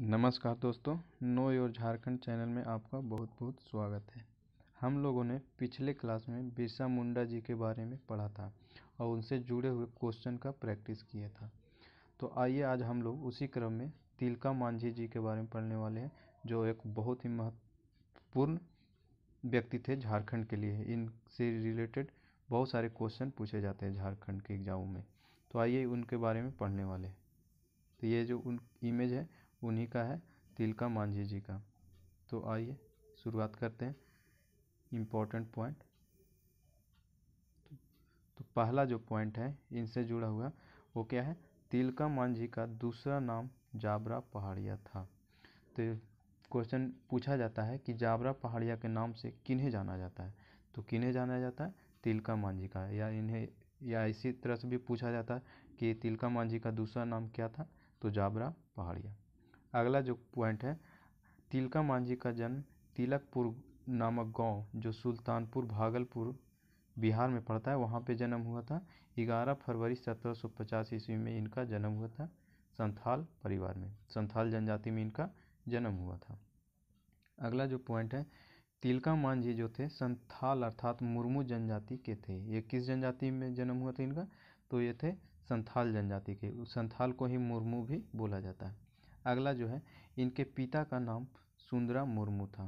नमस्कार दोस्तों, know your Jharkhand channel में आपका बहुत बहुत स्वागत है। हम लोगों ने पिछले क्लास में बिरसा मुंडा जी के बारे में पढ़ा था और उनसे जुड़े हुए क्वेश्चन का प्रैक्टिस किया था। तो आइए आज हम लोग उसी क्रम में तिलका मांझी जी के बारे में पढ़ने वाले हैं, जो एक बहुत ही महत्वपूर्ण व्यक्ति थे झारखंड के लिए। इनसे रिलेटेड बहुत सारे क्वेश्चन पूछे जाते हैं झारखंड के एग्जामों में। तो आइए उनके बारे में पढ़ने वाले हैं। तो ये जो उन इमेज है उन्हीं का है, तिलका मांझी जी का। तो आइए शुरुआत करते हैं। इम्पोर्टेंट पॉइंट, तो पहला जो पॉइंट है इनसे जुड़ा हुआ वो क्या है? तिलका मांझी का दूसरा नाम जाबरा पहाड़िया था। तो क्वेश्चन पूछा जाता है कि जाबरा पहाड़िया के नाम से किन्हें जाना जाता है? तो किन्हें जाना जाता है? तिलका मांझी का। या इसी तरह से भी पूछा जाता है कि तिलका मांझी का दूसरा नाम क्या था? तो जाबरा पहाड़िया। अगला जो पॉइंट है, तिलका मांझी का जन्म तिलकपुर नामक गांव जो सुल्तानपुर भागलपुर बिहार में पड़ता है, वहाँ पे जन्म हुआ था। 11 फरवरी 1750 ईस्वी में इनका जन्म हुआ था। संथाल परिवार में, संथाल जनजाति में इनका जन्म हुआ था। अगला जो पॉइंट है, तिलका मांझी जो थे संथाल अर्थात मुर्मू जनजाति के थे। ये किस जनजाति में जन्म हुआ था इनका? तो ये थे संथाल जनजाति के। संथाल को ही मुर्मू भी बोला जाता है। अगला जो है, इनके पिता का नाम सुंदरा मुर्मू था।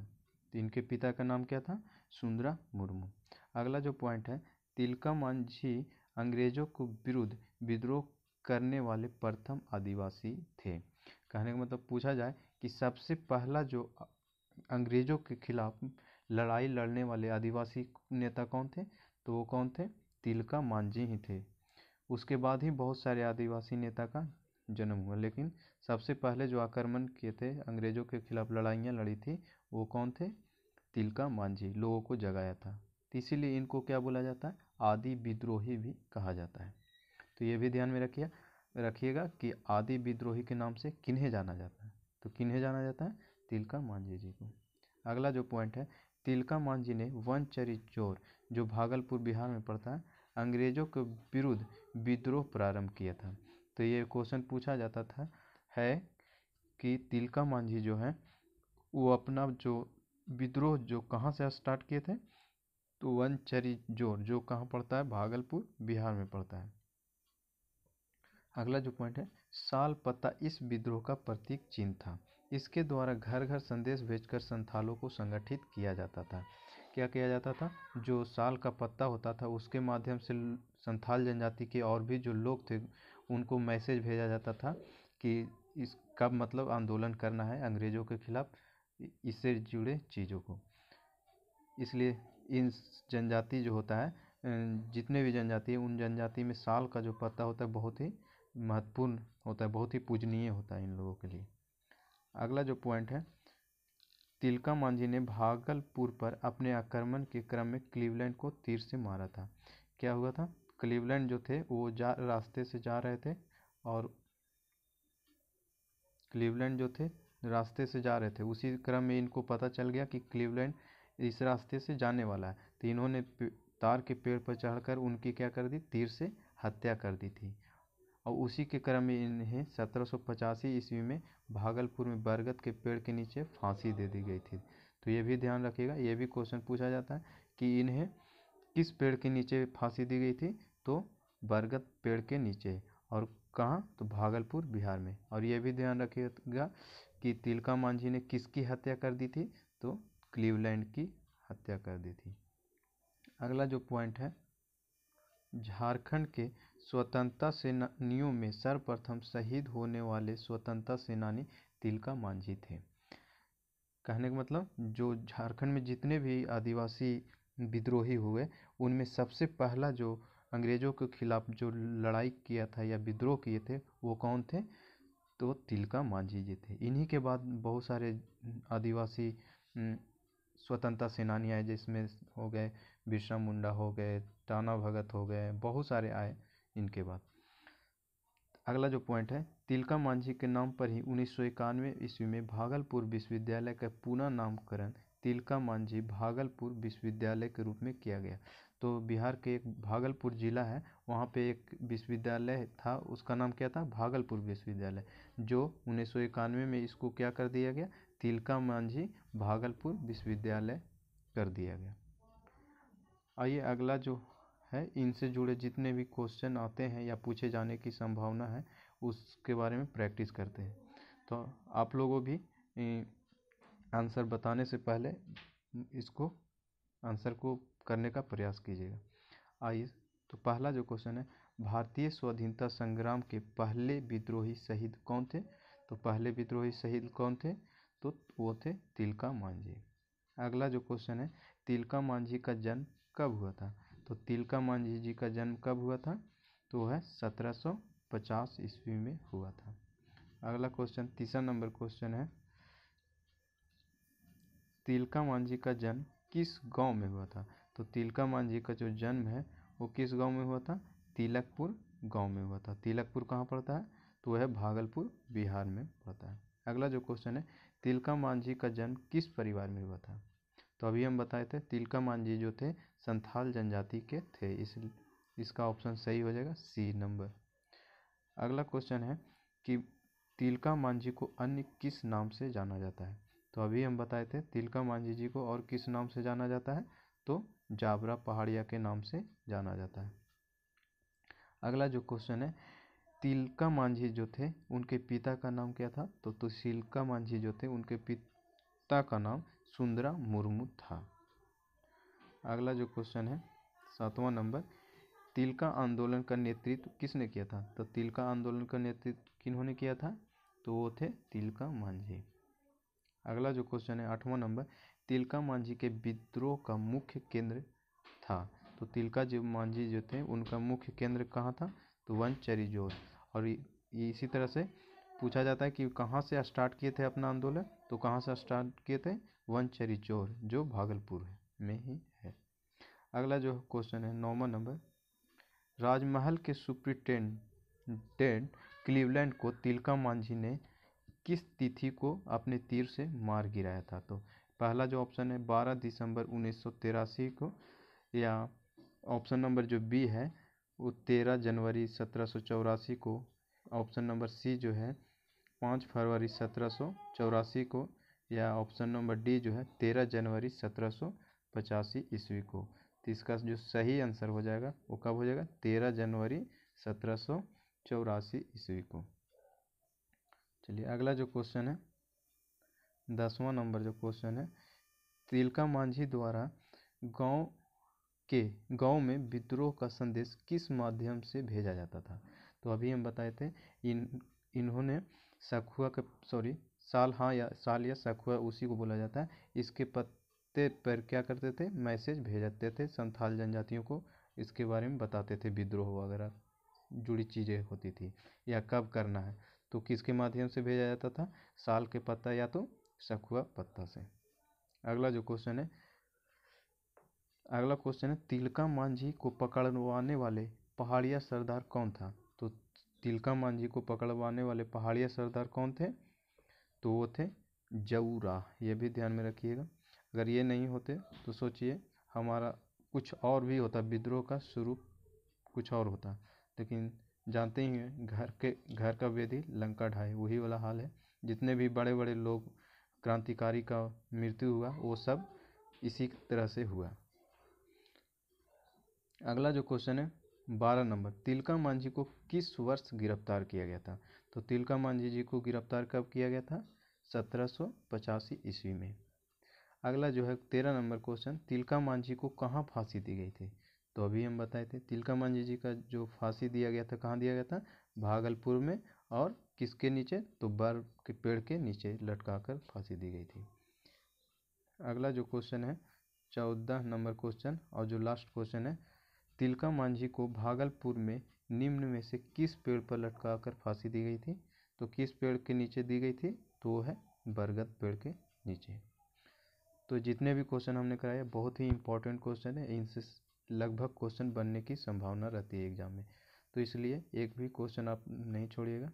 तो इनके पिता का नाम क्या था? सुंदरा मुर्मू। अगला जो पॉइंट है, तिलका मांझी अंग्रेजों को विरुद्ध विद्रोह करने वाले प्रथम आदिवासी थे। कहने का मतलब पूछा जाए कि सबसे पहला जो अंग्रेजों के खिलाफ लड़ाई लड़ने वाले आदिवासी नेता कौन थे? तो वो कौन थे? तिलका मांझी ही थे। उसके बाद ही बहुत सारे आदिवासी नेता का जन्म हुआ, लेकिन सबसे पहले जो आक्रमण किए थे, अंग्रेजों के खिलाफ लड़ाइयाँ लड़ी थी, वो कौन थे? तिलका मांझी। लोगों को जगाया था। तो इसीलिए इनको क्या बोला जाता है? आदि विद्रोही भी कहा जाता है। तो ये भी ध्यान में रखिएगा कि आदि विद्रोही के नाम से किन्हें जाना जाता है। तो किन्हें जाना जाता है? तिलका मांझी जी को। अगला जो पॉइंट है, तिलका मांझी ने वनचरी जोर जो भागलपुर बिहार में पड़ता है, अंग्रेजों के विरुद्ध विद्रोह प्रारंभ किया था। तो ये क्वेश्चन पूछा जाता था है कि तिलका मांझी जो है वो अपना जो विद्रोह जो कहाँ से स्टार्ट किए थे? तो वनचरी जोर जो कहाँ पड़ता है? भागलपुर बिहार में पड़ता है। अगला जो पॉइंट है, साल पत्ता इस विद्रोह का प्रतीक चिन्ह था। इसके द्वारा घर घर संदेश भेजकर संथालों को संगठित किया जाता था। क्या किया जाता था? जो साल का पत्ता होता था उसके माध्यम से संथाल जनजाति के और भी जो लोग थे उनको मैसेज भेजा जाता था कि इसका मतलब आंदोलन करना है अंग्रेजों के खिलाफ, इससे जुड़े चीज़ों को। इसलिए इन जनजाति जो होता है, जितने भी जनजाति है उन जनजाति में साल का जो पत्ता होता है बहुत ही महत्वपूर्ण होता है, बहुत ही पूजनीय होता है इन लोगों के लिए। अगला जो पॉइंट है, तिलका मांझी ने भागलपुर पर अपने आक्रमण के क्रम में क्लीवलैंड को तीर से मारा था। क्या हुआ था? क्लीवलैंड जो थे वो रास्ते से जा रहे थे, और क्लीवलैंड जो थे रास्ते से जा रहे थे, उसी क्रम में इनको पता चल गया कि क्लीवलैंड इस रास्ते से जाने वाला है। तो इन्होंने तार के पेड़ पर चढ़कर उनकी क्या कर दी? तीर से हत्या कर दी थी। और उसी के क्रम में इन्हें 1785 ईस्वी में भागलपुर में बरगद के पेड़ के नीचे फांसी दे दी गई थी। तो ये भी ध्यान रखिएगा, ये भी क्वेश्चन पूछा जाता है कि इन्हें किस पेड़ के नीचे फांसी दी गई थी? तो बरगद पेड़ के नीचे। और कहाँ? तो भागलपुर बिहार में। और ये भी ध्यान रखिएगा कि तिलका मांझी ने किसकी हत्या कर दी थी? तो क्लीवलैंड की हत्या कर दी थी। अगला जो पॉइंट है, झारखंड के स्वतंत्रता सेनानियों में सर्वप्रथम शहीद होने वाले स्वतंत्रता सेनानी तिलका मांझी थे। कहने का मतलब जो झारखंड में जितने भी आदिवासी विद्रोही हुए उनमें सबसे पहला जो अंग्रेजों के खिलाफ जो लड़ाई किया था या विद्रोह किए थे वो कौन थे? तो तिलका मांझी जी थे। इन्हीं के बाद बहुत सारे आदिवासी स्वतंत्रता सेनानी आए, जिसमें हो गए बिरसा मुंडा हो गए, टाना भगत हो गए, बहुत सारे आए इनके बाद। अगला जो पॉइंट है, तिलका मांझी के नाम पर ही 1991 ईस्वी में भागलपुर विश्वविद्यालय का पुनः नामकरण तिलका मांझी भागलपुर विश्वविद्यालय के रूप में किया गया। तो बिहार के एक भागलपुर ज़िला है, वहाँ पे एक विश्वविद्यालय था, उसका नाम क्या था, भागलपुर विश्वविद्यालय, जो 1991 में इसको क्या कर दिया गया, तिलका मांझी भागलपुर विश्वविद्यालय कर दिया गया। आइए अगला जो है, इनसे जुड़े जितने भी क्वेश्चन आते हैं या पूछे जाने की संभावना है उसके बारे में प्रैक्टिस करते हैं। तो आप लोगों भी आंसर बताने से पहले इसको आंसर को करने का प्रयास कीजिएगा। आइए, तो पहला जो क्वेश्चन है, भारतीय स्वाधीनता संग्राम के पहले विद्रोही शहीद कौन थे? तो पहले विद्रोही शहीद कौन थे? तो वो थे तिलका मांझी। अगला जो क्वेश्चन है, तिलका मांझी का जन्म कब हुआ था? तो तिलका मांझी जी का जन्म कब हुआ था? तो वह 1750 ईस्वी में हुआ था। अगला क्वेश्चन, तीसरा नंबर क्वेश्चन है, तिलका मांझी का जन्म किस गांव में हुआ था? तो तिलका मांझी का जो जन्म है वो किस गांव में हुआ था? तिलकपुर गांव में हुआ था। तिलकपुर कहाँ पड़ता है? तो वह भागलपुर बिहार में पड़ता है। अगला जो क्वेश्चन है, तिलका मांझी का जन्म किस परिवार में हुआ था? तो अभी हम बताए थे तिलका मांझी जो थे संथाल जनजाति के थे, इसका ऑप्शन सही हो जाएगा सी नंबर। अगला क्वेश्चन है कि तिलका मांझी को अन्य किस नाम से जाना जाता है? तो अभी हम बताए थे तिलका मांझी जी को और किस नाम से जाना जाता है? तो जाबरा पहाड़िया के नाम से जाना जाता है। अगला जो क्वेश्चन है, तिलका मांझी जो थे उनके पिता का नाम क्या था? तो तिलका मांझी जो थे उनके पिता का नाम सुंदरा मुर्मू था। अगला जो क्वेश्चन है, 7वां नंबर, तिलका आंदोलन का नेतृत्व किसने किया था? तो तिलका आंदोलन का नेतृत्व किन्होंने किया था? तो वो थे तिलका मांझी। अगला जो क्वेश्चन है, 8वां नंबर, तिलका मांझी के विद्रोह का मुख्य केंद्र था? तो तिलका जो मांझी जो थे उनका मुख्य केंद्र कहाँ था? तो वनचरीजोर। और इसी तरह से पूछा जाता है कि कहाँ से स्टार्ट किए थे अपना आंदोलन? तो कहाँ से स्टार्ट किए थे? वनचरीजोर, जो भागलपुर में ही है। अगला जो क्वेश्चन है, 9वां नंबर, राजमहल के सुप्रिंटेंडेंट क्लीवलैंड को तिलका मांझी ने किस तिथि को अपने तीर से मार गिराया था? तो पहला जो ऑप्शन है 12 दिसंबर 1983 को, या ऑप्शन नंबर जो बी है वो 13 जनवरी 1784 को, ऑप्शन नंबर सी जो है 5 फरवरी 1784 को, या ऑप्शन नंबर डी जो है 13 जनवरी 1785 ईस्वी को। तो इसका जो सही आंसर हो जाएगा वो कब हो जाएगा? 13 जनवरी 1784 ईस्वी को। चलिए अगला जो क्वेश्चन है, 10वां नंबर जो क्वेश्चन है, तिलका मांझी द्वारा गांव में विद्रोह का संदेश किस माध्यम से भेजा जाता था? तो अभी हम बताए थे इन्होंने सखुआ का साल या सखुआ उसी को बोला जाता है, इसके पत्ते पर क्या करते थे? मैसेज भेजते थे संथाल जनजातियों को, इसके बारे में बताते थे, विद्रोह वगैरह जुड़ी चीज़ें होती थी या कब करना है। तो किसके माध्यम से भेजा जाता था? साल के पत्ता या तो सखुआ पत्ता से। अगला क्वेश्चन है, तिलका मांझी को पकड़वाने वाले पहाड़िया सरदार कौन था? तो तिलका मांझी को पकड़वाने वाले पहाड़िया सरदार कौन थे? तो वो थे जऊरा। ये भी ध्यान में रखिएगा, अगर ये नहीं होते तो सोचिए हमारा कुछ और भी होता, विद्रोह का शुरू कुछ और होता। लेकिन जानते ही हैं, घर का वेदी लंका ढाए, वही वाला हाल है। जितने भी बड़े बड़े लोग क्रांतिकारी का मृत्यु हुआ वो सब इसी तरह से हुआ। अगला जो क्वेश्चन है, 12 नंबर, तिलका मांझी को किस वर्ष गिरफ्तार किया गया था? तो तिलका मांझी जी को गिरफ्तार कब किया गया था? 1785 ईस्वी में। अगला जो है 13 नंबर क्वेश्चन, तिलका मांझी को कहाँ फांसी दी गई थी? तो अभी हम बताए थे तिलका मांझी जी का जो फांसी दिया गया था कहाँ दिया गया था? भागलपुर में। और किसके नीचे? तो बर्फ के पेड़ के नीचे लटका कर फांसी दी गई थी। अगला जो क्वेश्चन है 14 नंबर क्वेश्चन और जो लास्ट क्वेश्चन है, तिलका मांझी को भागलपुर में निम्न में से किस पेड़ पर लटका कर फांसी दी गई थी? तो किस पेड़ के नीचे दी गई थी? तो वो है बरगद पेड़ के नीचे। तो जितने भी क्वेश्चन हमने कराए बहुत ही इंपॉर्टेंट क्वेश्चन है, इनसे लगभग क्वेश्चन बनने की संभावना रहती है एग्जाम में, तो इसलिए एक भी क्वेश्चन आप नहीं छोड़िएगा।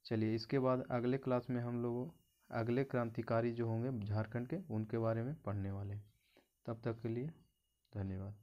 चलिए इसके बाद अगले क्लास में हम लोग अगले क्रांतिकारी जो होंगे झारखंड के उनके बारे में पढ़ने वाले हैं। तब तक के लिए धन्यवाद।